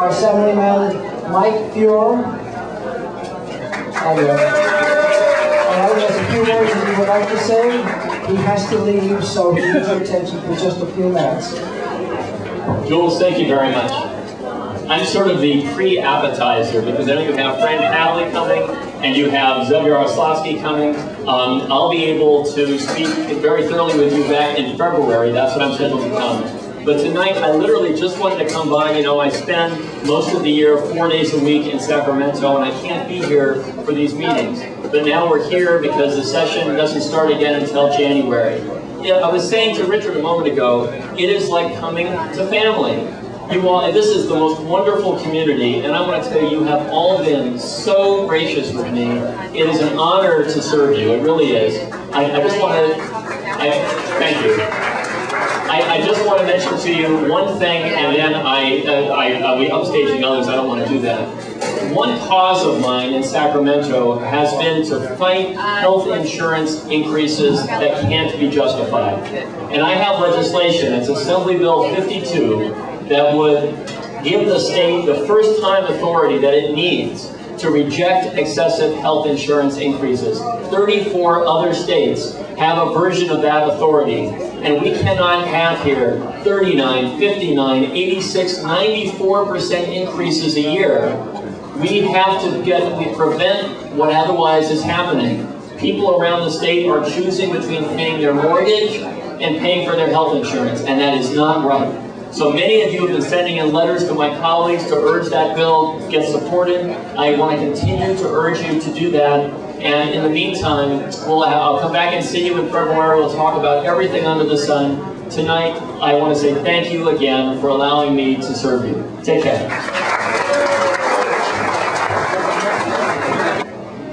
Our Assemblyman Mike Fuhr. There's a few words that he would like to say. He has to leave, so he needs your attention for just a few minutes. Jules, thank you very much. I'm sort of the pre-appetizer because I know you have Fran Hadley coming and you have YAROSLAVSKY coming. I'll be able to speak very thoroughly with you back in February. That's what I'm scheduled to come. But tonight, I literally just wanted to come by. You know, I spend most of the year 4 days a week in Sacramento, and I can't be here for these meetings. But now we're here because the session doesn't start again until January. Yeah, I was saying to Richard a moment ago, it is like coming to family. You all, this is the most wonderful community, and I want to tell you, you have all been so gracious with me. It is an honor to serve you. It really is. I just want to, thank you. I just want to mention to you one thing, and then I'll be upstaging others. I don't want to do that. One cause of mine in Sacramento has been to fight health insurance increases that can't be justified. And I have legislation, it's Assembly Bill 52, that would give the state the first-time authority that it needs to reject excessive health insurance increases. 34 other states have a version of that authority, and we cannot have here 39, 59, 86, 94% increases a year. We have to prevent what otherwise is happening. People around the state are choosing between paying their mortgage and paying for their health insurance, and that is not right. So many of you have been sending in letters to my colleagues to urge that bill get supported. I want to continue to urge you to do that. And in the meantime, I'll come back and see you in February. We'll talk about everything under the sun. Tonight, I want to say thank you again for allowing me to serve you. Take care.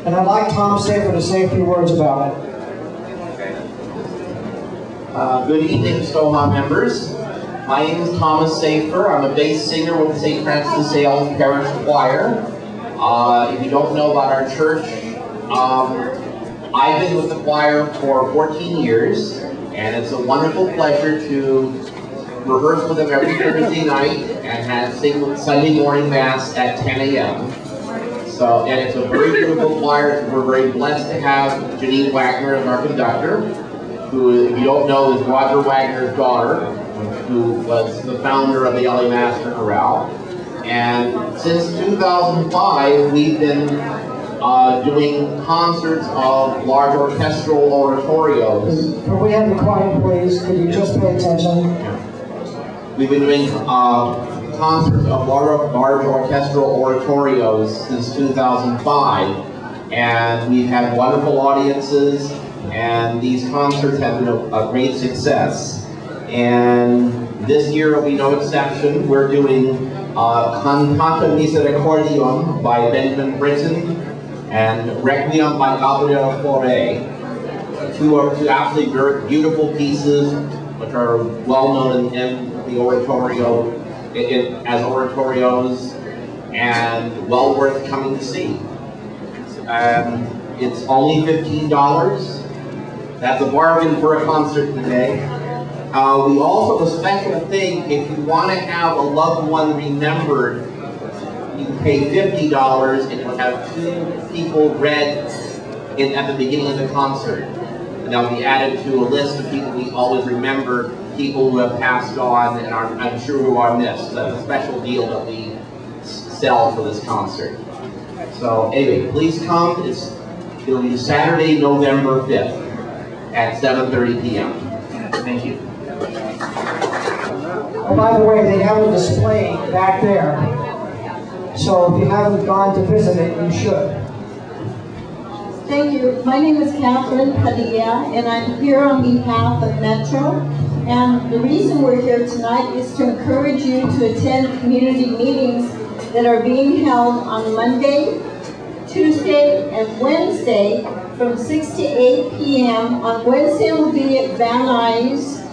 And I'd like Tom Safer to say a few words about it. Good evening, Soha members. My name is Thomas Safer. I'm a bass singer with the St. Francis de Sales Parish Choir. If you don't know about our church, I've been with the choir for 14 years, and it's a wonderful pleasure to rehearse with them every Thursday night and sing Sunday morning Mass at 10 a.m. So, and it's a very beautiful choir. We're very blessed to have Janine Wagner as our conductor, who, if you don't know, is Roger Wagner's daughter, who was the founder of the LA Master Chorale. And since 2005, we've been doing concerts of large orchestral oratorios. Can we have the quiet, please? Could you just pay attention? We've been doing concerts of large orchestral oratorios since 2005, and we've had wonderful audiences, and these concerts have been a great success. And this year will be no exception. We're doing Cantata Misericordiam by Benjamin Britten and Requiem by Gabriel Fauré, two absolutely very beautiful pieces which are well known in the oratorio, as oratorios, and well worth coming to see. It's only $15. That's a bargain for a concert today. We also have a special thing. If you want to have a loved one remembered, you can pay $50 and you'll have 2 people read at the beginning of the concert. And that'll be added to a list of people we always remember, people who have passed on and are, I'm sure, who are missed. So that's a special deal that we sell for this concert. So anyway, please come. It'll be Saturday, November 5th at 7:30 p.m. Thank you. Oh, by the way, they have a display back there. So if you haven't gone to visit it, you should. Thank you. My name is Catherine Padilla, and I'm here on behalf of Metro. And the reason we're here tonight is to encourage you to attend community meetings that are being held on Monday, Tuesday, and Wednesday from 6 to 8 p.m. On Wednesday, it will be at Van Nuys.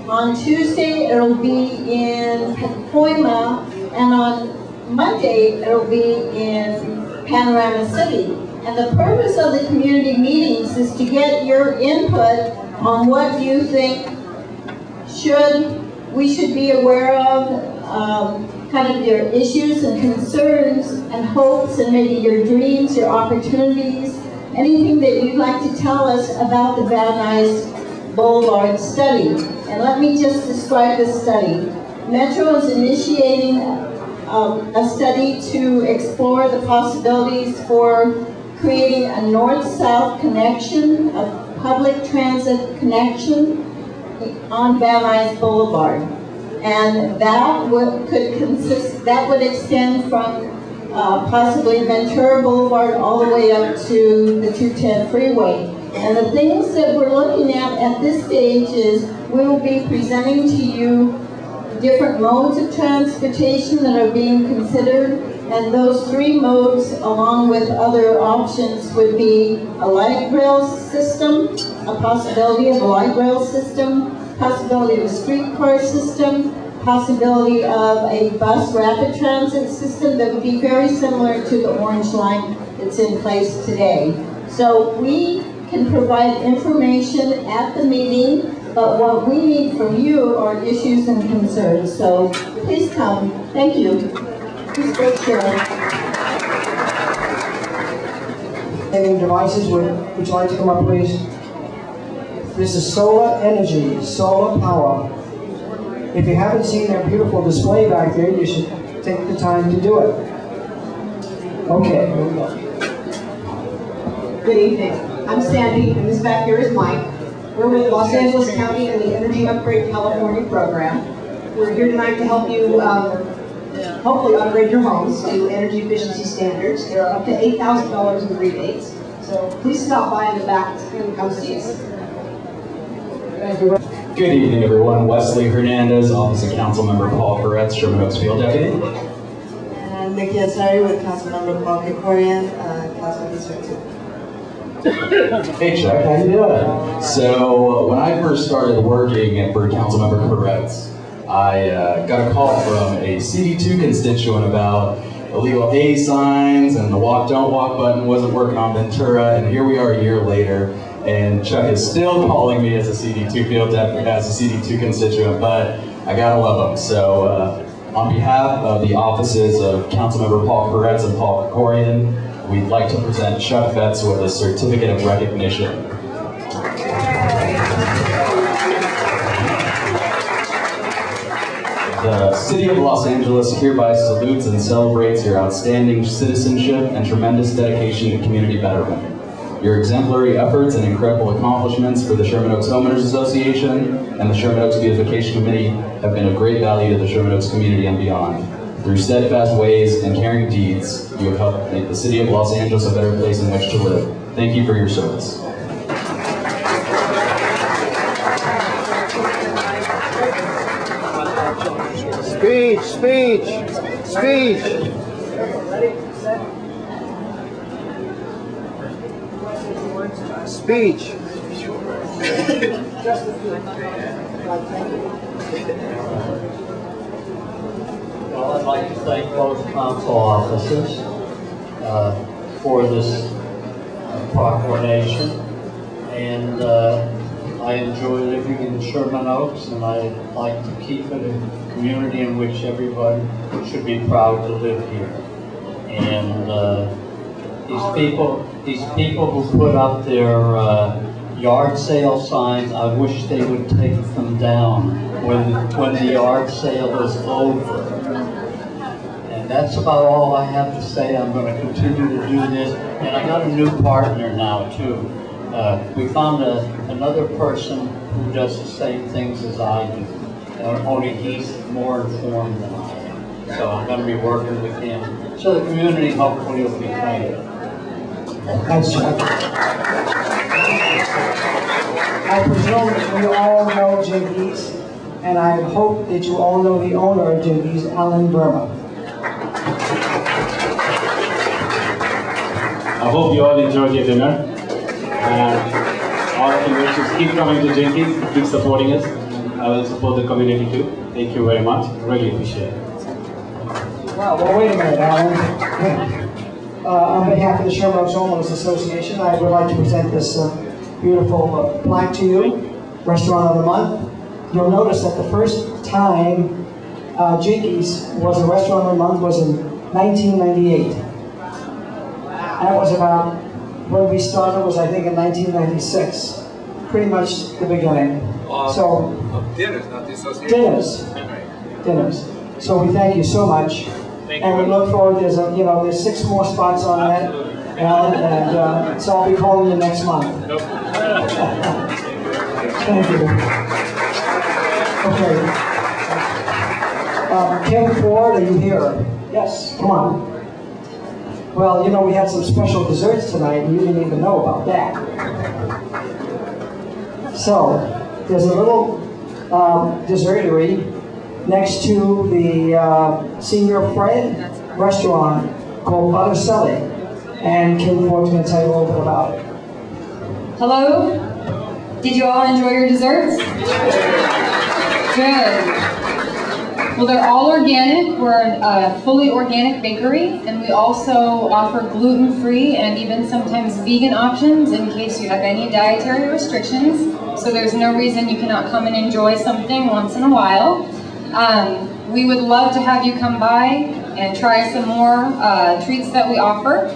On Tuesday, it will be in Pacoima. And on Monday, it will be in Panorama City. And the purpose of the community meetings is to get your input on what you think we should be aware of kind of your issues and concerns and hopes and maybe your dreams, your opportunities, anything that you'd like to tell us about the Van Nuys Boulevard study. And let me just describe this study. Metro is initiating a study to explore the possibilities for creating a north-south connection, a public transit connection on Van Nuys Boulevard. And that would extend from possibly Ventura Boulevard all the way up to the 210 freeway. And the things that we're looking at this stage is we will be presenting to you different modes of transportation that are being considered, and those three modes along with other options would be a light rail system, a possibility of a light rail system, possibility of a streetcar system, possibility of a bus rapid transit system that would be very similar to the Orange Line that's in place today. So we can provide information at the meeting, but what we need from you are issues and concerns. So please come. Thank you. Please go share. Any devices, would you like to come up, please? This is solar energy, solar power. If you haven't seen their beautiful display back there, you should take the time to do it. Okay, here we go. Good evening. I'm Sandy, and this back here is Mike. We're with Los Angeles County and the Energy Upgrade California program. We're here tonight to help you hopefully upgrade your homes to energy efficiency standards. There are up to $8,000 in rebates. So please stop by in the back and come see us. Thank you. Good evening, everyone. Wesley Hernandez, Office of Councilmember Paul Peretz, Sherman Oaks Field Deputy. And I'm Nikki Asari with Councilmember Paul Kikorian, Council District 2. Hey, Chuck, how you doing? So, when I first started working for Councilmember Peretz, I got a call from a CD2 constituent about illegal A signs, and the walk, don't walk button wasn't working on Ventura, and here we are a year later, and Chuck is still calling me as a CD2 field deputy, as a CD2 constituent, but I gotta love him. So, on behalf of the offices of Councilmember Paul Peretz and Paul Kikorian, we'd like to present Chuck Betts with a certificate of recognition. The City of Los Angeles hereby salutes and celebrates your outstanding citizenship and tremendous dedication to community betterment. Your exemplary efforts and incredible accomplishments for the Sherman Oaks Homeowners Association and the Sherman Oaks Beautification Committee have been of great value to the Sherman Oaks community and beyond. Through steadfast ways and caring deeds, you have helped make the City of Los Angeles a better place in which to live. Thank you for your service. Speech, speech, speech. Speech. Well, I'd like to thank both council officers for this proclamation, and I enjoy living in Sherman Oaks, and I'd like to keep it a community in which everybody should be proud to live here. And these people who put up their yard sale signs, I wish they would take them down when the yard sale is over. And that's about all I have to say. I'm going to continue to do this, and I got a new partner now too. We found another person who does the same things as I do, only he's more informed than I am. So I'm going to be working with him. So the community hopefully will be kinder. Thanks, Chuck. I presume that we all know JINKY'S, and I hope that you all know the owner of JINKY'S, Alan Burma. I hope you all enjoyed your dinner. And all I can wish is keep coming to JINKY'S, keep supporting us. I will support the community too. Thank you very much. Really appreciate it. Wow, well, wait a minute, Alan. On behalf of the Sherman Oaks Homeowners Association, I would like to present this beautiful plaque to you, Restaurant of the Month. You'll notice that the first time JINKY'S was a restaurant my mom was in 1998. That was about, when we started was I think in 1996. Pretty much the beginning. So Dinners, not the association. Dinners. So we thank you so much. And we look forward, there's 6 more spots on that, Alan, and so I'll be calling you next month. Thank you. Okay. Kim Ford, are you here? Yes, come on. Well, we had some special desserts tonight, and you didn't even know about that. So, there's a little dessertery next to the Senior Fred restaurant called Buttercelli, and Kim Ford's going to tell you a little bit about it. Hello? Did you all enjoy your desserts? Good. Well, they're all organic. We're a fully organic bakery, and we also offer gluten-free and even sometimes vegan options in case you have any dietary restrictions. So there's no reason you cannot come and enjoy something once in a while. We would love to have you come by and try some more treats that we offer.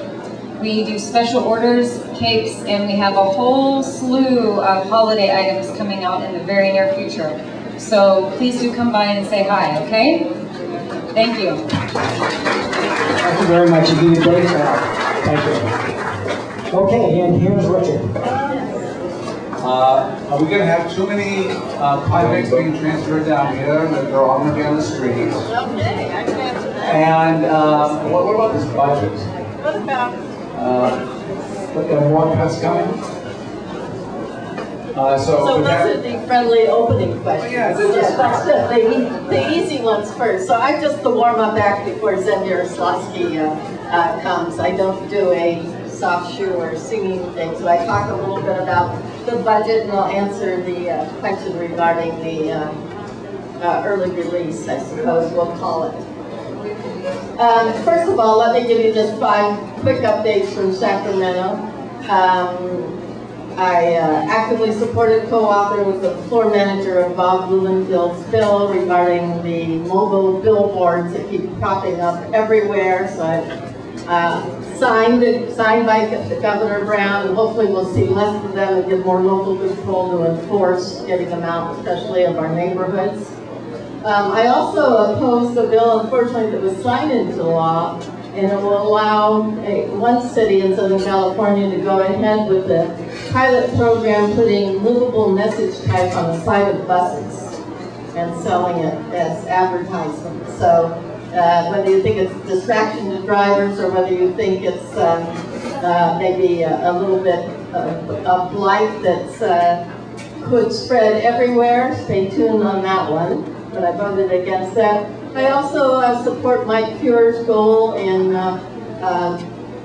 We do special orders, cakes, and we have a whole slew of holiday items coming out in the very near future. So please do come by and say hi, okay? Thank you. Thank you very much. You did a great job. Thank you. Okay, and here's Richard. Are we going to have too many projects being transferred down here? They're all going to be on the streets. Okay, I can answer that. And what about this budget? What about? More cuts coming? So those are the friendly opening questions. Yeah, that's the easy ones first. So I just the warm-up act before YAROSLAVSKY comes. I don't do a soft shoe or singing thing. So I talk a little bit about the budget, and I'll answer the question regarding the early release, I suppose we'll call it. First of all, let me give you just 5 quick updates from Sacramento. I actively supported, co-authored with the floor manager of Bob Blumenthal's bill regarding the mobile billboards that keep popping up everywhere. So I signed by Governor Brown, and hopefully we'll see less of them and give more local control to enforce getting them out, especially of our neighborhoods. I also opposed the bill, unfortunately, that was signed into law, and it will allow one city in Southern California to go ahead with the pilot program putting movable message type on the side of buses and selling it as advertisement. So whether you think it's a distraction to drivers or whether you think it's maybe a little bit of blight that could spread everywhere, stay tuned on that one. But I voted against that. I also support Mike Pure's goal in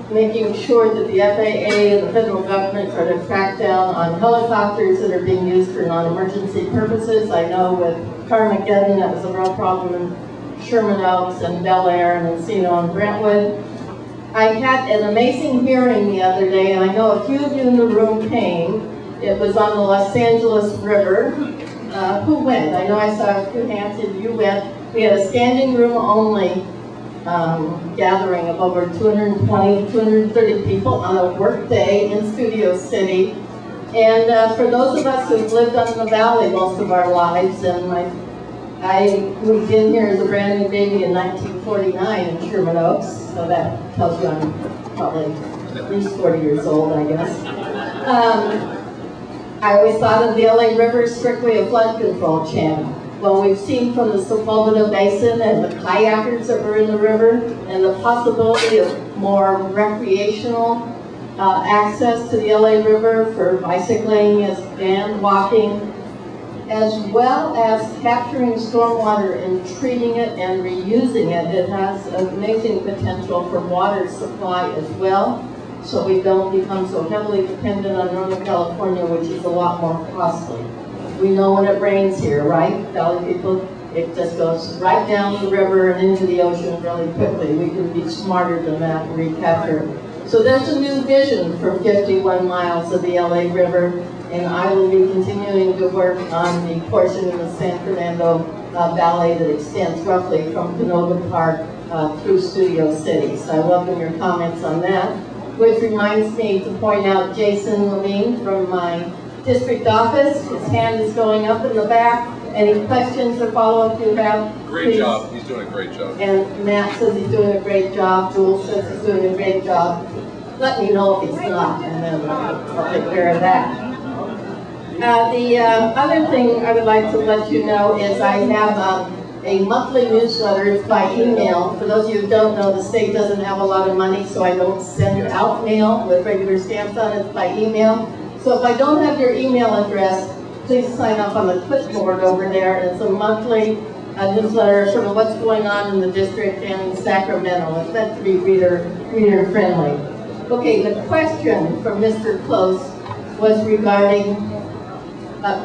making sure that the FAA and the federal government are to crack down on helicopters that are being used for non-emergency purposes. I know with Carmageddon that was a real problem in Sherman Oaks and Bel Air and Encino and Brentwood. I had an amazing hearing the other day, and I know a few of you in the room came. It was on the Los Angeles River. Who went? I know I saw a few hands and you went. We had a standing room only gathering of over 220, 230 people on a work day in Studio City. And for those of us who've lived on the valley most of our lives, and I moved in here as a brand new baby in 1949 in Sherman Oaks, so that tells you I'm probably at least 40 years old, I guess. I always thought of the LA River strictly a flood control channel. Well, we've seen from the Sepulveda Basin and the kayakers that were in the river and the possibility of more recreational access to the LA River for bicycling and walking, as well as capturing stormwater and treating it and reusing it. It has amazing potential for water supply as well, so we don't become so heavily dependent on Northern California, which is a lot more costly. We know when it rains here, right? Valley people, it just goes right down the river and into the ocean really quickly. We can be smarter than that and recapture. So there's a new vision for 51 miles of the LA River, and I will be continuing to work on the portion in the San Fernando valet that extends roughly from Canoga Park through Studio City. So I welcome your comments on that. Which reminds me to point out Jason Levine from my district office. His hand is going up in the back. Any questions or follow-up you have? Great job. He's doing a great job. And Matt says he's doing a great job. Jules says he's doing a great job. Let me know if he's not, and then I'll take care of that. The other thing I would like to let you know is I have a monthly newsletter. It's by email. For those of you who don't know, the state doesn't have a lot of money, so I don't send out mail with regular stamps on it. It's by email. So if I don't have your email address, please sign up on the clipboard over there. It's a monthly newsletter, sort of what's going on in the district and in Sacramento. It's meant to be reader friendly. Okay, the question from Mr. Close was regarding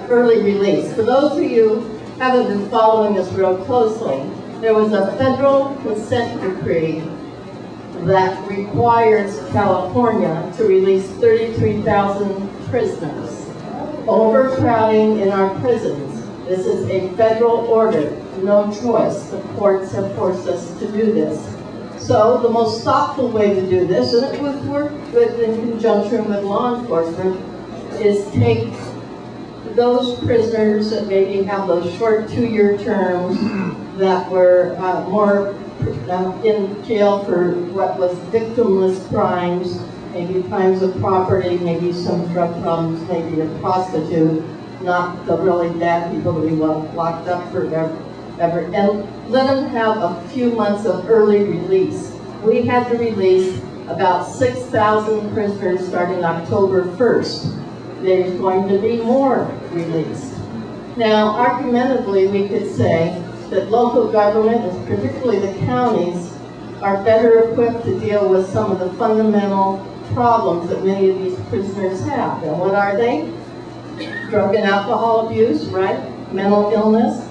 early release. For those of you who haven't been following this real closely, there was a federal consent decree that requires California to release 33,000 prisoners. Overcrowding in our prisons. This is a federal order. No choice. The courts have forced us to do this. So the most thoughtful way to do this, and it was worked with in conjunction with law enforcement, is take those prisoners that maybe have those short 2-year terms that were more in jail for what was victimless crimes, maybe crimes of property, maybe some drug problems, maybe a prostitute, not the really bad people that we want locked up forever, and let them have a few months of early release. We had to release about 6,000 prisoners starting October 1st. There's going to be more released. Now, argumentatively, we could say that local government, and particularly the counties, are better equipped to deal with some of the fundamental problems that many of these prisoners have. And what are they? Drug and alcohol abuse, right? Mental illness.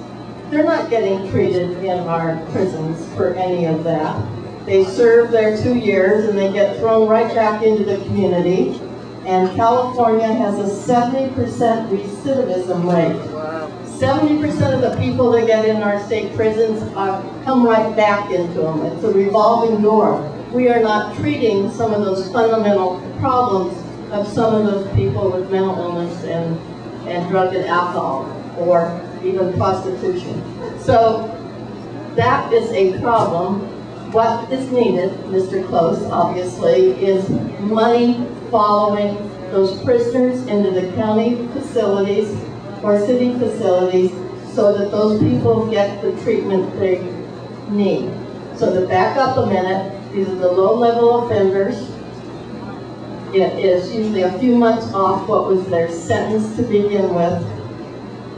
They're not getting treated in our prisons for any of that. They serve their 2 years and they get thrown right back into the community. And California has a 70% recidivism rate. 70% of the people that get in our state prisons come right back into them. It's a revolving door. We are not treating some of those fundamental problems of some of those people with mental illness and drug and alcohol, or even prostitution. So that is a problem. What is needed, Mr. Close, obviously, is money following those prisoners into the county facilities or city facilities so that those people get the treatment they need. So to back up a minute, these are the low-level offenders. It is usually a few months off what was their sentence to begin with,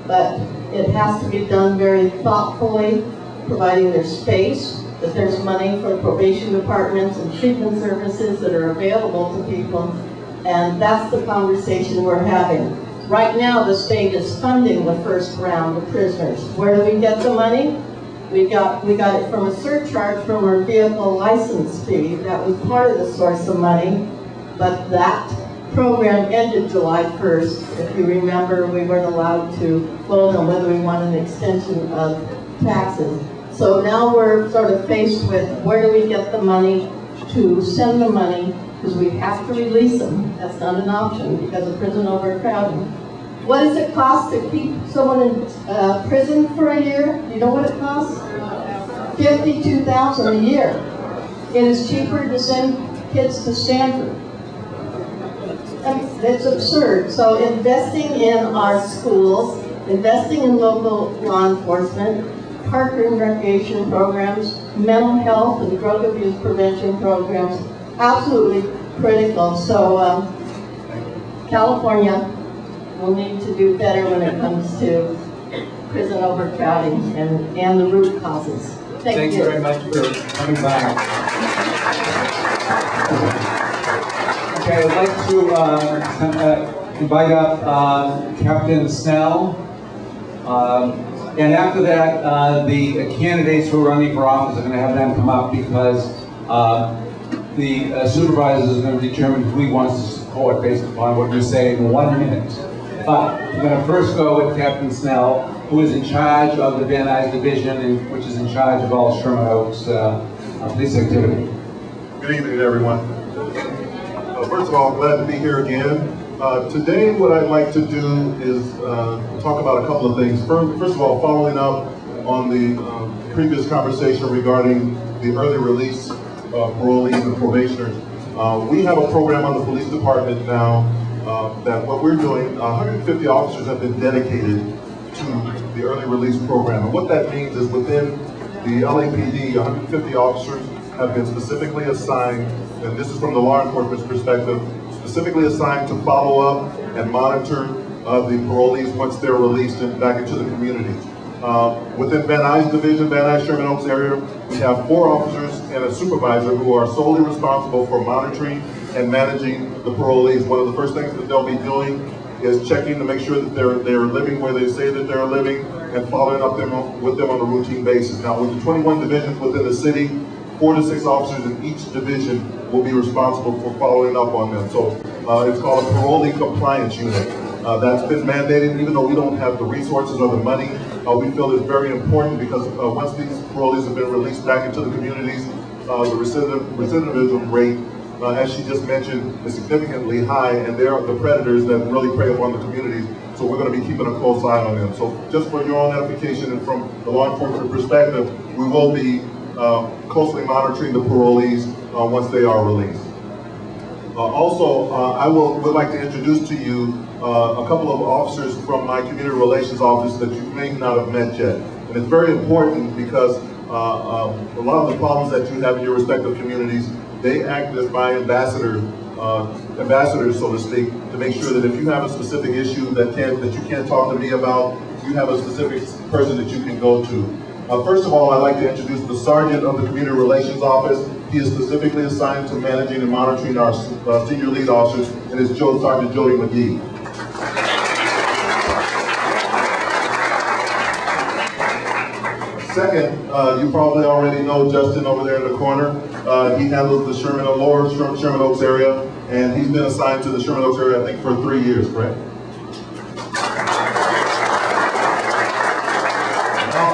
but it has to be done very thoughtfully, providing their space, that there's money for probation departments and treatment services that are available to people, and that's the conversation we're having. Right now, the state is funding the first round of prisoners. Where do we get the money? We got it from a surcharge from our vehicle license fee. That was part of the source of money, but that program ended July 1st. If you remember, we weren't allowed to vote on whether we want an extension of taxes. So now we're sort of faced with where do we get the money to send the money, because we have to release them. That's not an option because of prison overcrowding. What does it cost to keep someone in prison for a year? You know what it costs? $52,000 a year. It is cheaper to send kids to Stanford. It's absurd. So investing in our schools, investing in local law enforcement, park and recreation programs, mental health and drug abuse prevention programs, absolutely critical. So California will need to do better when it comes to prison overcrowding and the root causes. Thank you very much for coming by. Okay, I'd like to invite up Captain Snell. And after that, the candidates who are running for office are going to have them come up because the supervisor is going to determine who he wants to support based upon what you say in 1 minute. But I'm going to first go with Captain Snell. who is in charge of the Van Nuys Division, and which is in charge of all Sherman Oaks police activity. Good evening, everyone. First of all, glad to be here again. Today, what I'd like to do is talk about a couple of things. First of all, following up on the previous conversation regarding the early release of parolees and probationers. We have a program on the police department now that what we're doing, 150 officers have been dedicated to the early release program. And what that means is within the LAPD, 150 officers have been specifically assigned, and this is from the law enforcement's perspective, specifically assigned to follow up and monitor the parolees once they're released and back into the community. Within Van Nuys Division, Van Nuys Sherman Oaks area, we have 4 officers and a supervisor who are solely responsible for monitoring and managing the parolees. One of the first things that they'll be doing is checking to make sure that they're living where they say that they're living and following up with them on a routine basis. Now, with the 21 divisions within the city, 4 to 6 officers in each division will be responsible for following up on them. So it's called a parolee compliance unit. That's been mandated, even though we don't have the resources or the money. We feel it's very important because once these parolees have been released back into the communities, the recidivism rate, as she just mentioned, is significantly high, and they're the predators that really prey upon the communities. So we're going to be keeping a close eye on them. So just for your own edification and from the law enforcement perspective, we will be closely monitoring the parolees once they are released. Also, I would like to introduce to you a couple of officers from my community relations office that you may not have met yet. And it's very important because a lot of the problems that you have in your respective communities, they act as my ambassadors, so to speak, to make sure that if you have a specific issue that you can't talk to me about, you have a specific person that you can go to. First of all, I'd like to introduce the sergeant of the community relations office. He is specifically assigned to managing and monitoring our senior lead officers, and it's Sergeant Jody McGee. Second, you probably already know Justin over there in the corner. He handles the Sherman Oaks area, and he's been assigned to the Sherman Oaks area, I think, for 3 years, correct?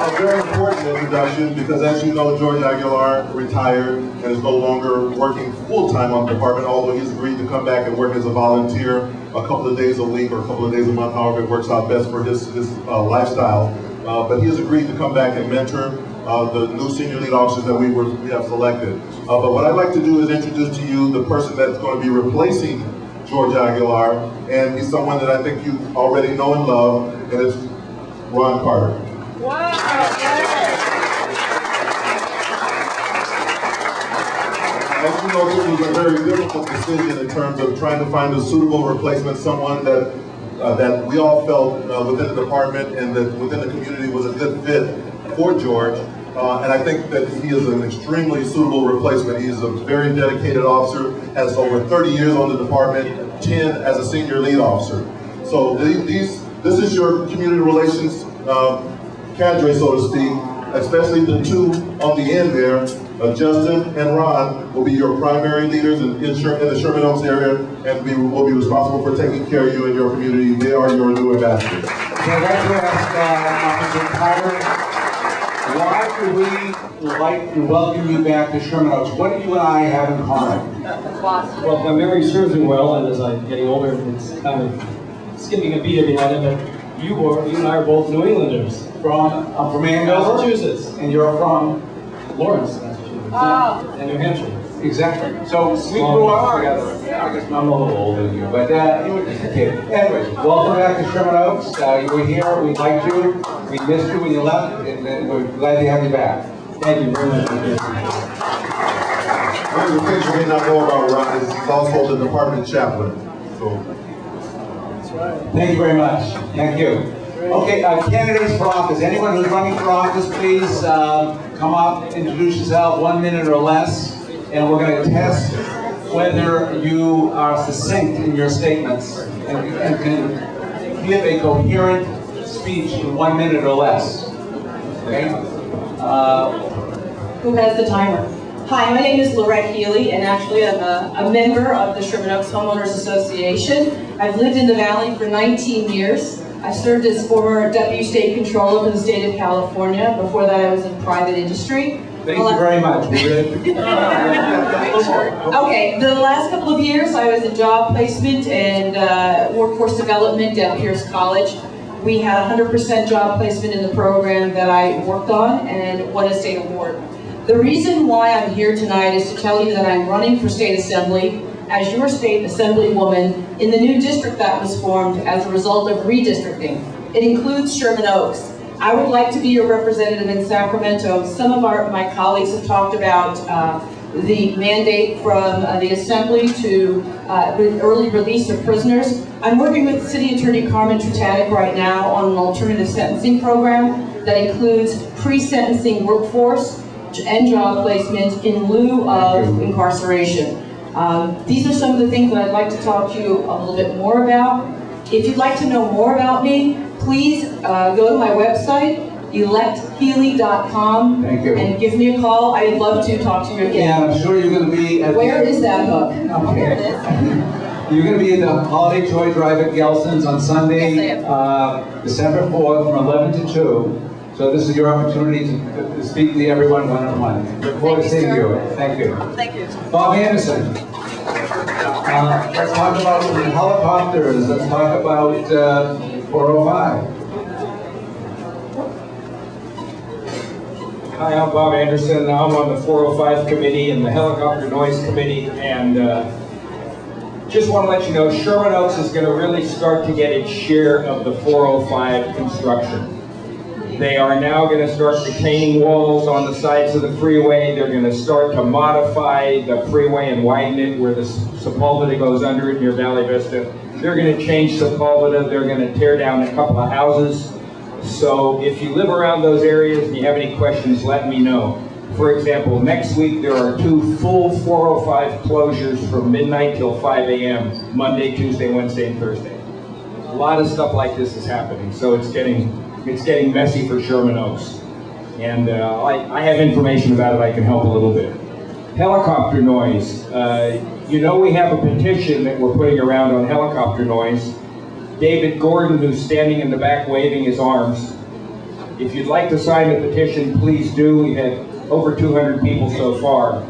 A very important introduction because, as you know, George Aguilar retired and is no longer working full-time on the department, although he's agreed to come back and work as a volunteer a couple of days a week or a couple of days a month, however it works out best for his lifestyle. But he has agreed to come back and mentor the new senior lead officers that we have selected. But what I'd like to do is introduce to you the person that's going to be replacing George Aguilar, and he's someone that I think you already know and love, and it's Ron Carter. Wow! As you know, this was a very difficult decision in terms of trying to find a suitable replacement, someone that we all felt within the department and that within the community was a good fit for George. And I think that he is an extremely suitable replacement. He is a very dedicated officer, has over 30 years on the department, 10 as a senior lead officer. So this is your community relations cadre, so to speak, especially the 2 on the end there. Justin and Ron will be your primary leaders in the Sherman Oaks area, and will be responsible for taking care of you and your community. They are your new ambassadors. So I'd like to ask Officer Carter, why do we like to welcome you back to Sherman Oaks? What do you and I have in common? Well, my memory serves me well, and as I'm getting older, it's kind of skipping a beat every now and then, but you and I are both New Englanders. I'm from Andover, Massachusetts. And you're from? Lawrence, Massachusetts. And New Hampshire. Exactly. So we grew up together. I guess I'm a little older than you, but you were just a kid. Anyway, welcome back to Sherman Oaks. You were here, we liked you, we missed you when you left, and we're glad to have you back. Thank you very much. One of the things you may not know about Ron is he's also the department chaplain. So. That's right. Thank you very much. Thank you. Okay, candidates for office. Anyone who's running for office, please come up, introduce yourself, 1 minute or less, and we're going to test whether you are succinct in your statements and can give a coherent speech in 1 minute or less. Okay? Who has the timer? Hi, my name is Lorette Healy, and actually I'm a member of the Sherman Oaks Homeowners Association. I've lived in the Valley for 19 years. I served as former Deputy State Controller for the state of California. Before that, I was in private industry. Thank you very much. Okay, the last couple of years I was in job placement and workforce development at Pierce College. We had 100% job placement in the program that I worked on and won a state award. The reason why I'm here tonight is to tell you that I'm running for state assembly as your state assemblywoman in the new district that was formed as a result of redistricting. It includes Sherman Oaks. I would like to be your representative in Sacramento. Some of my colleagues have talked about the mandate from the Assembly to early release of prisoners. I'm working with City Attorney Carmen Trutanek right now on an alternative sentencing program that includes pre-sentencing workforce and job placement in lieu of incarceration. These are some of the things that I'd like to talk to you a little bit more about. If you'd like to know more about me, please go to my website, electhealy.com, and give me a call. I'd love to talk to you again. Yeah, I'm sure you're going to be at Where is that book? Okay. Here it is. You're going to be at the Holiday Toy Drive at Gelson's on Sunday, December 4th from 11 to 2. So this is your opportunity to speak to everyone one-on-one. Look forward to seeing you. Thank you. Thank you. Bob Anderson. Let's talk about helicopters. Let's talk about 405. Hi, I'm Bob Anderson. I'm on the 405 committee and the helicopter noise committee, and just want to let you know Sherman Oaks is going to really start to get its share of the 405 construction. They are now going to start retaining walls on the sides of the freeway. They're going to start to modify the freeway and widen it where the Sepulveda goes under it near Valley Vista. They're going to change Sepulveda. They're going to tear down a couple of houses. So if you live around those areas and you have any questions, let me know. For example, next week there are 2 full 405 closures from midnight till 5 a.m. Monday, Tuesday, Wednesday, and Thursday. A lot of stuff like this is happening, so it's getting messy for Sherman Oaks. And I have information about it I can help a little bit. Helicopter noise. You know we have a petition that we're putting around on helicopter noise. David Gordon, who's standing in the back waving his arms. If you'd like to sign the petition, please do. We've had over 200 people so far.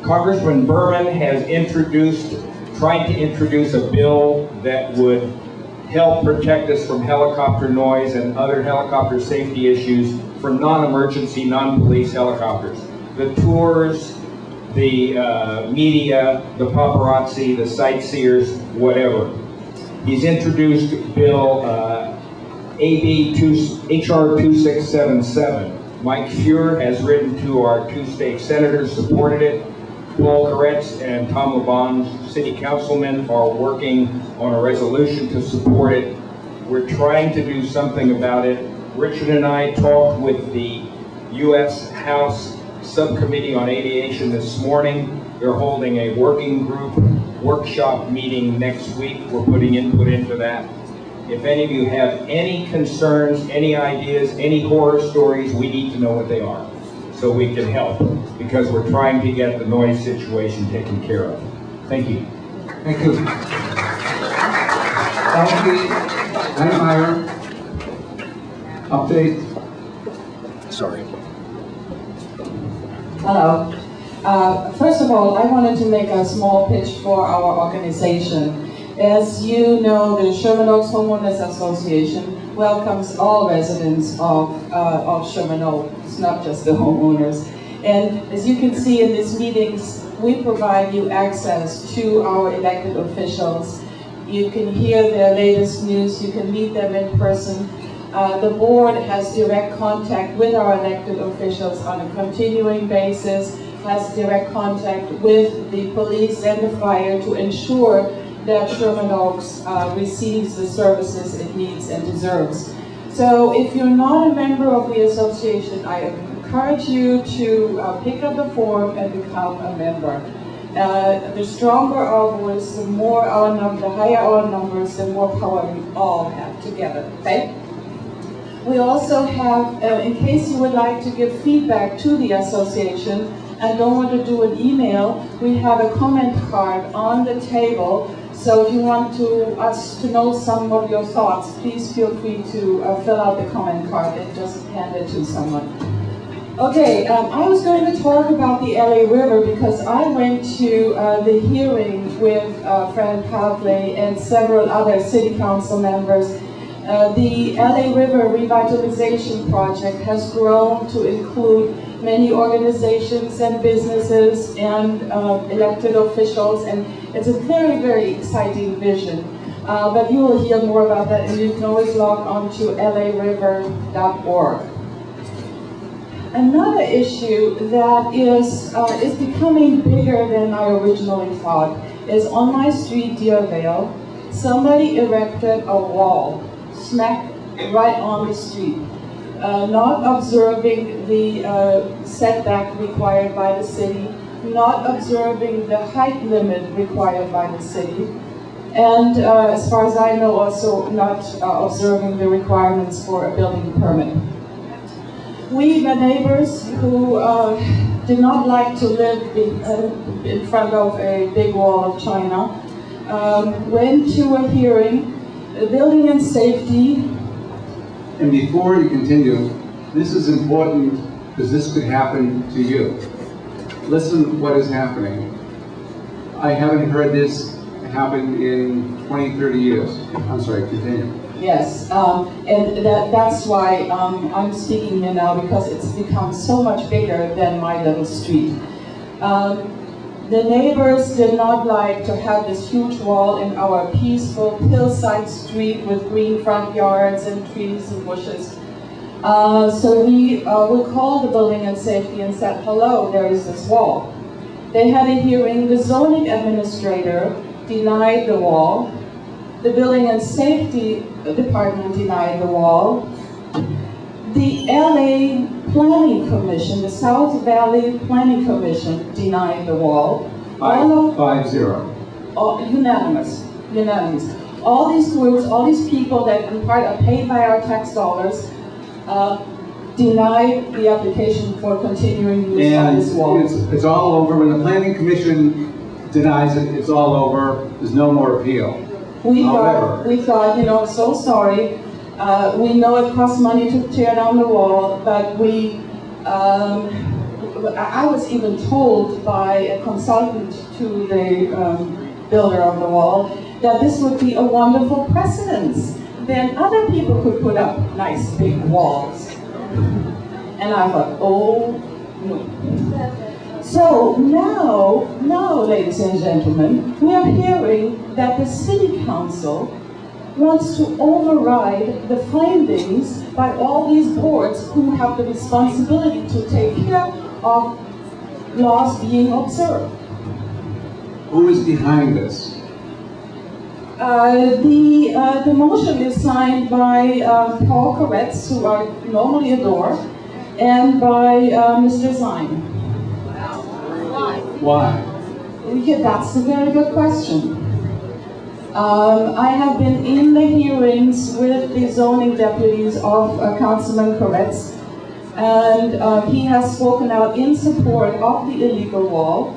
Congressman Berman has tried to introduce a bill that would help protect us from helicopter noise and other helicopter safety issues for non-emergency, non-police helicopters. The tours, the media, the paparazzi, the sightseers, whatever. He's introduced Bill HR 2677. Mike Fuhr has written to our 2 state senators, supported it. Paul Koretz and Tom LeBon, city councilmen, are working on a resolution to support it. We're trying to do something about it. Richard and I talked with the U.S. House Subcommittee on Aviation this morning. They're holding a working group workshop meeting next week. We're putting input into that. If any of you have any concerns, any ideas, any horror stories, we need to know what they are so we can help, because we're trying to get the noise situation taken care of. Thank you. Thank you. Meyer. Update. Sorry. Hello. First of all, I wanted to make a small pitch for our organization. As you know, the Sherman Oaks Homeowners Association welcomes all residents of Sherman Oaks, not just the homeowners. And as you can see in these meetings, we provide you access to our elected officials. You can hear their latest news, you can meet them in person. The board has direct contact with our elected officials on a continuing basis, has direct contact with the police and the fire to ensure that Sherman Oaks receives the services it needs and deserves. So if you're not a member of the association, I encourage you to pick up the form and become a member. The stronger our voice, the more our number, the higher our numbers, the more power we all have together, okay? We also have, in case you would like to give feedback to the association and don't want to do an email, we have a comment card on the table So if you want us to know some of your thoughts, please feel free to fill out the comment card and just hand it to someone. Okay, I was going to talk about the LA River because I went to the hearing with Fred Pavley and several other city council members. The LA River Revitalization Project has grown to include many organizations and businesses and elected officials, and it's a very, very exciting vision. But you will hear more about that, and you can always log on to lariver.org. Another issue that is becoming bigger than I originally thought is on my street, Deervale, somebody erected a wall smack right on the street, not observing the setback required by the city, not observing the height limit required by the city, and as far as I know, also not observing the requirements for a building permit. We, the neighbors who did not like to live in front of a big wall of China, went to a hearing, building and safety. And before you continue, this is important because this could happen to you. Listen what is happening. I haven't heard this happen in 20, 30 years. I'm sorry, continue. Yes, and that's why I'm speaking here now, because it's become so much bigger than my little street. The neighbors did not like to have this huge wall in our peaceful hillside street with green front yards and trees and bushes. So we called the building and safety and said, hello, there is this wall. They had a hearing. The zoning administrator denied the wall. The building and safety department denied the wall. The LA Planning Commission, the South Valley Planning Commission, denied the wall. 5-0. Unanimous. All these groups, all these people that in part are paid by our tax dollars, denied the application for continuing use of this wall. It's all over. When the Planning Commission denies it, it's all over. There's no more appeal. We thought, you know, so sorry. We know it costs money to tear down the wall, but I was even told by a consultant to the builder of the wall that this would be a wonderful precedence. Then other people could put up nice big walls. And I thought, oh no. So now, ladies and gentlemen, we are hearing that the City Council wants to override the findings by all these boards who have the responsibility to take care of laws being observed. Who is behind this? The motion is signed by Paul Koretz, who I normally adore, and by Mr. Zine. Why? Yeah, that's a very good question. I have been in the hearings with the zoning deputies of Councilman Koretz, and he has spoken out in support of the illegal wall.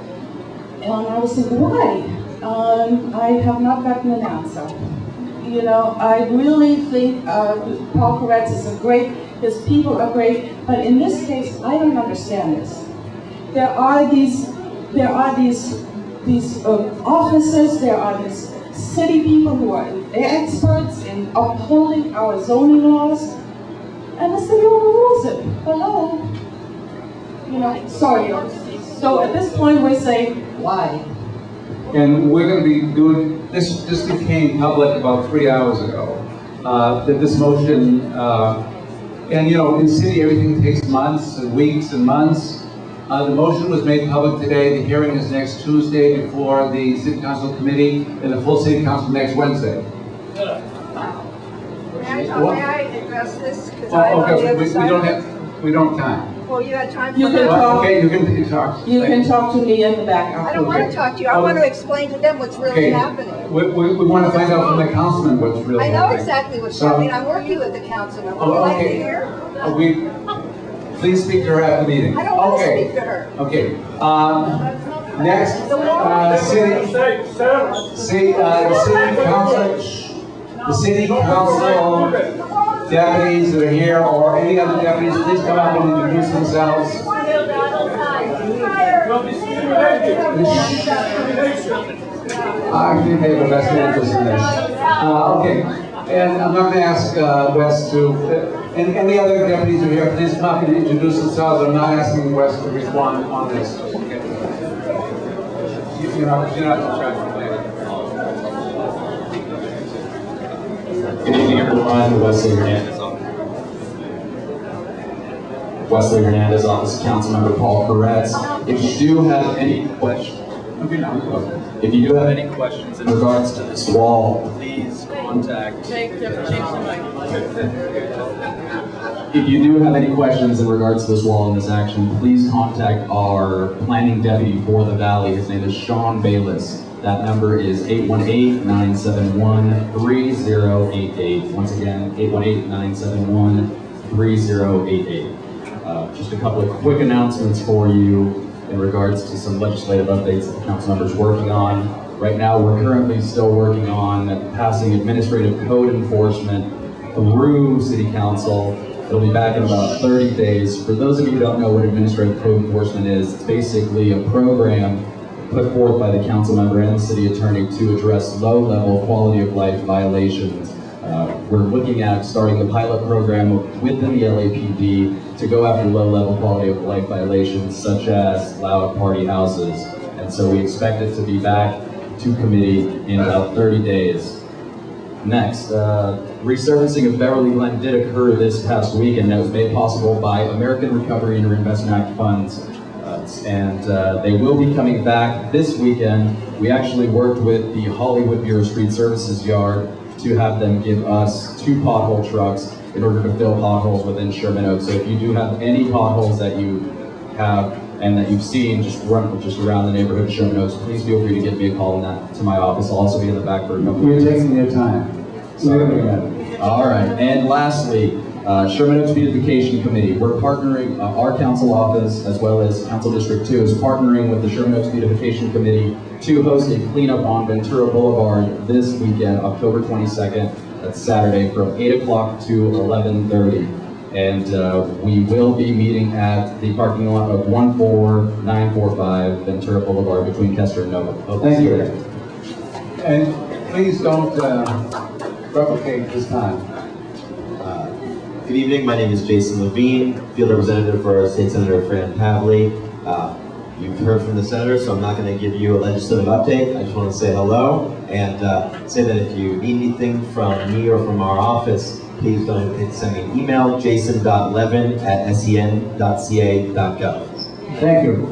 And I was thinking, why? I have not gotten an answer. You know, I really think Paul Koretz is his people are great, but in this case, I don't understand this. There are these officers, there are these city people who are experts in upholding our zoning laws, and the city overrules it. Hello? You know, sorry. So at this point we're saying, why? And we're going to be doing, this became public about 3 hours ago, that this motion, and you know, in the city everything takes months and weeks and months. The motion was made public today. The hearing is next Tuesday before the City Council Committee and the full City Council next Wednesday. May I address this? Okay, we don't have time. Well, you had time for You can talk. Okay, you can talk. You can talk to me in the back. I don't want to talk to you. I want to explain to them what's really happening. We want to find out from the councilman what's really happening. I know exactly what's happening. I'm working with the councilman. Would you like to hear? Please speak to her at the meeting. I don't want to speak to her. Okay. Next, the city council deputies that are here, or any other deputies, please come up and introduce themselves. Actually, they have a vested interest in this. Okay, and I'm not going to ask Wes to, and any other deputies who are here, please come up and introduce themselves. I'm not asking Wes to respond on this. Okay. You're not trying. Good evening, everyone. Wesley Hernandez, Office of Councilmember Paul Peretz. If you do have any questions, in regards to this wall, please contact. If you do have any questions in regards to this wall and this action, please contact our planning deputy for the valley. His name is Sean Bayless. That number is 818-971-3088. Once again, 818-971-3088. Just a couple of quick announcements for you in regards to some legislative updates that the council members working on. Right now, we're currently still working on passing administrative code enforcement through City Council. It'll be back in about 30 days. For those of you who don't know what administrative code enforcement is, it's basically a program put forth by the council member and the city attorney to address low-level quality of life violations. We're looking at starting the pilot program within the LAPD to go after low-level quality of life violations such as loud party houses. And so we expect it to be back to committee in about 30 days. Next, resurfacing of Beverly Glen did occur this past week, and that was made possible by American Recovery and Reinvestment Act funds. They will be coming back this weekend. We actually worked with the Hollywood Bureau Street Services Yard to have them give us 2 pothole trucks in order to fill potholes within Sherman Oaks. So if you do have any potholes that you have and that you've seen just around the neighborhood of Sherman Oaks, please feel free to give me a call on that to my office. I'll also be in the back for a couple of minutes. You're taking your time. All right, and lastly, Sherman Oaks Beautification Committee. We're partnering, our council office as well as Council District 2 is partnering with the Sherman Oaks Beautification Committee to host a cleanup on Ventura Boulevard this weekend, October 22nd. That's Saturday from 8 o'clock to 11:30. And we will be meeting at the parking lot of 14945 Ventura Boulevard between Kester and Nova. Thank you. And please don't replicate this time. Good evening, my name is Jason Levine, field representative for State Senator Fran Pavley. You've heard from the senator, so I'm not going to give you a legislative update. I just want to say hello and say that if you need anything from me or from our office, please don't hesitate to send me an email, jason.levin@sen.ca.gov. Thank you.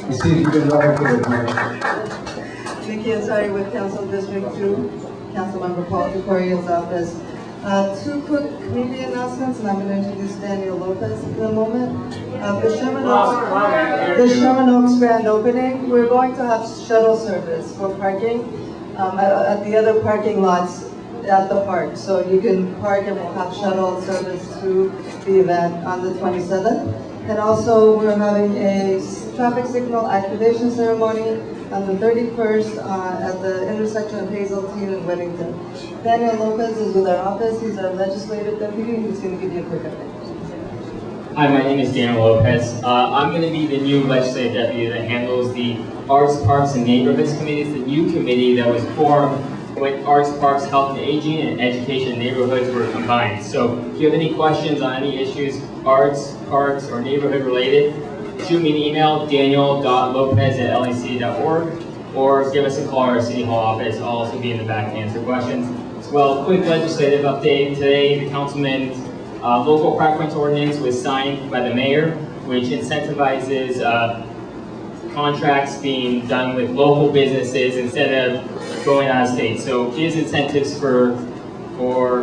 You see if you can replicate it. JINKY'S with Council District 2, Councilmember Paul Correa's office. 2 quick community announcements, and I'm going to introduce Daniel Lopez in a moment. The Sherman Oaks grand opening, we're going to have shuttle service for parking at the other parking lots at the park. So you can park and we'll have shuttle service to the event on the 27th. And also we're having a traffic signal activation ceremony on the 31st at the intersection of Hazeltine and Weddington. Daniel Lopez is with our office. He's our legislative deputy. He's going to give you a quick update. Hi, my name is Daniel Lopez. I'm going to be the new legislative deputy that handles the Arts, Parks, and Neighborhoods Committee. It's the new committee that was formed when Arts, Parks, Health and Aging, and Education and Neighborhoods were combined. So if you have any questions on any issues, arts, parks, or neighborhood related, shoot me an email, daniel.lopez@lec.org, or give us a call at our City Hall office. I'll also be in the back to answer questions. Well, quick legislative update. Today, the councilman's local preference ordinance was signed by the mayor, which incentivizes contracts being done with local businesses instead of going out of state. So gives incentives for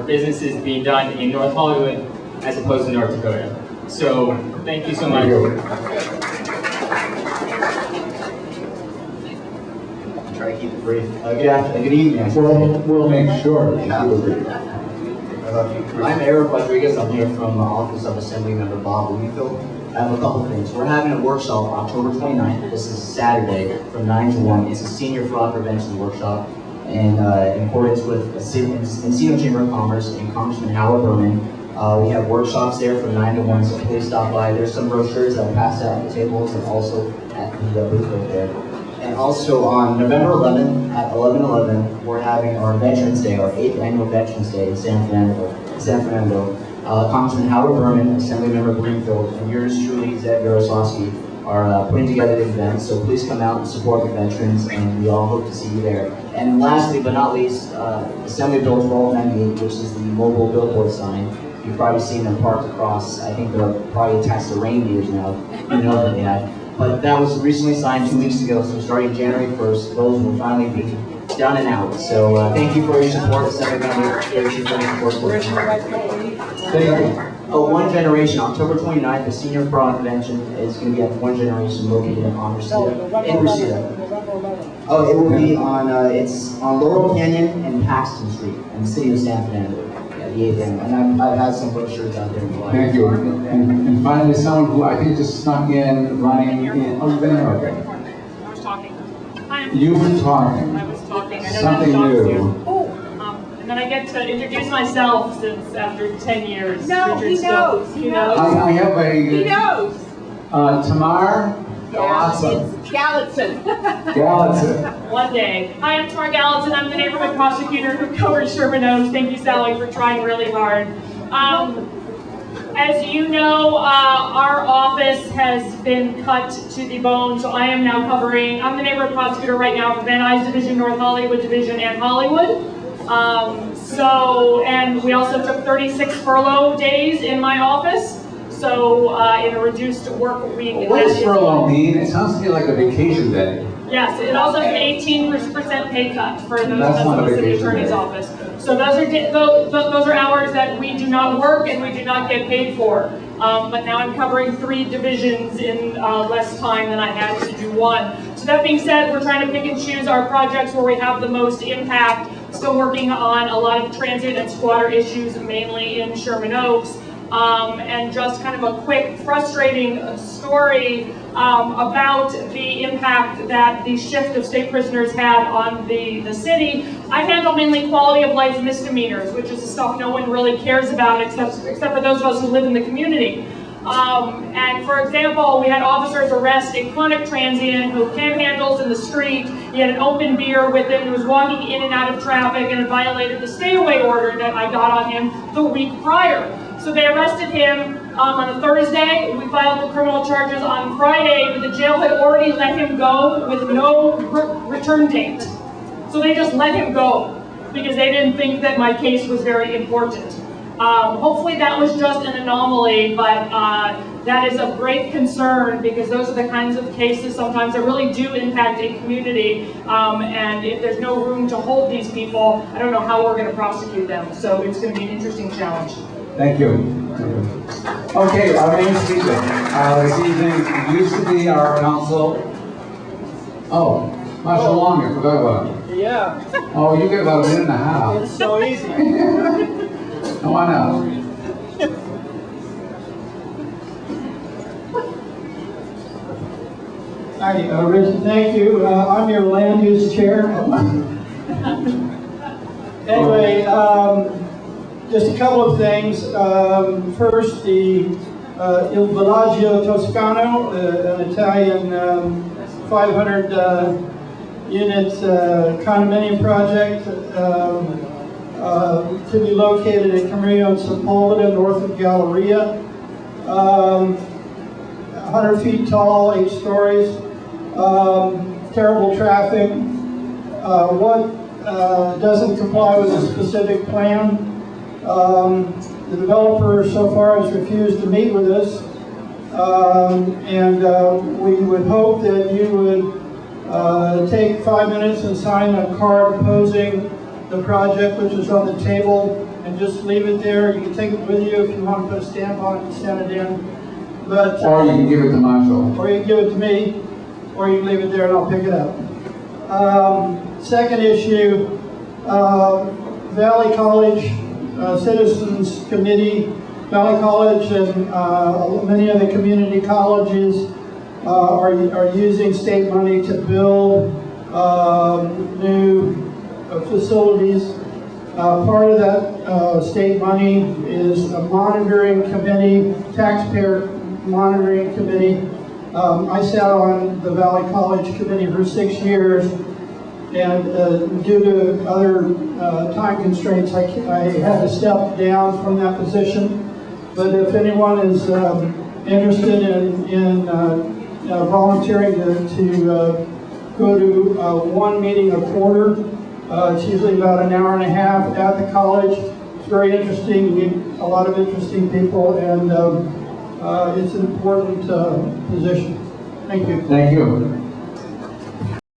businesses being done in North Hollywood as opposed to North Dakota. So thank you so much. Try to keep it brief. Good evening. We'll make sure. I'm Eric Rodriguez. I'm here from the Office of Assemblymember Bob Wheatfield. I have a couple things. We're having a workshop October 29th. This is Saturday from 9 to 1. It's a senior fraud prevention workshop in accordance with the Encino Chamber of Commerce and Congressman Howard Berman. We have workshops there from 9 to 1, so please stop by. There's some brochures that are passed out at the tables and also at the booth right there. And also on November 11th at 11:11, we're having our Veterans Day, our 8th annual Veterans Day in San Fernando. Congressman Howard Berman, Assemblymember Greenfield, and yours truly, Zed YAROSLAVSKY, are putting together the event. So please come out and support the veterans, and we all hope to see you there. And lastly, but not least, Assembly Bill 1298, which is the mobile billboard sign. You've probably seen them parked across. I think they're probably attached to reindeers now. Who knows what they have. But that was recently signed 2 weeks ago, so starting January 1st, those will finally be done and out. So thank you for your support, Assembly-Member. Thank you. Oh, One Generation, October 29th, the Senior Fraud Convention is going to be at One Generation located in Reseda. Oh, it will be on, it's on Laurel Canyon and Paxton Street in the city of San Fernando. The 8th annual, and I've had some brochures out there. Thank you. And finally, someone who I think just snuck in, running in. Oh, you've been there, okay. I was talking. You were talking. I was talking. I know Something that new. You. Oh, and then I get to introduce myself since after 10 years. No, he knows. He knows. I have a. He knows. Tamar Gallatin. Gallatin. Gallatin. One day. Hi, I'm Tamar Gallatin. I'm the neighborhood prosecutor who covers Sherman Oaks. Thank you, Sally, for trying really hard. As you know, our office has been cut to the bone, so I am now covering, I'm the neighborhood prosecutor right now for Van Nuys Division, North Hollywood Division, and Hollywood. And we also took 36 furlough days in my office. So in a reduced work week. What does furlough mean? It sounds to me like a vacation day. Yes, it also has an 18% pay cut for those That's not in a the city vacation attorney's day. office. So those are hours that we do not work and we do not get paid for. But now I'm covering 3 divisions in less time than I had to do 1. So that being said, we're trying to pick and choose our projects where we have the most impact. Still working on a lot of transit and squatter issues, mainly in Sherman Oaks. And just kind of a quick, frustrating story about the impact that the shift of state prisoners had on the city. I handle mainly quality of life misdemeanors, which is the stuff no one really cares about except for those of us who live in the community. And for example, we had officers arrest a chronic transient who panhandles in the street. He had an open beer with him. He was walking in and out of traffic and had violated the stay-away order that I got on him the week prior. So they arrested him on a Thursday. We filed the criminal charges on Friday, but the jail had already let him go with no return date. So they just let him go because they didn't think that my case was very important. Hopefully that was just an anomaly, but that is of great concern because those are the kinds of cases sometimes that really do impact a community. And if there's no room to hold these people, I don't know how we're going to prosecute them. So it's going to be an interesting challenge. Thank you. Okay, our main speaker this evening used to be our council. Oh, not so long, I forgot about it. Yeah. Oh, you get about a minute and a half. It's so easy. Come on out. Hi, Rich, thank you. I'm your land use chair. Anyway, just a couple of things. First, the Il Villaggio Toscano, an Italian 500 unit condominium project to be located at Camarillo and Sepulveda, north of Galleria. 100 feet tall, 8 stories, terrible traffic. What doesn't comply with a specific plan? The developer so far has refused to meet with us, and we would hope that you would take 5 minutes and sign a card opposing the project, which is on the table, and just leave it there. You can take it with you if you want to put a stamp on it and send it in. But, or you can give it to Marshall. Or you can give it to me, or you can leave it there and I'll pick it up. Second issue, Valley College Citizens Committee Valley College and many of the community colleges are using state money to build new facilities. Part of that state money is a monitoring committee, taxpayer monitoring committee. I sat on the Valley College committee for 6 years, and due to other time constraints, I had to step down from that position. But if anyone is interested in volunteering to go to one meeting a quarter, it's usually about an hour and a half at the college. It's very interesting. You meet a lot of interesting people, and it's an important position. Thank you. Thank you.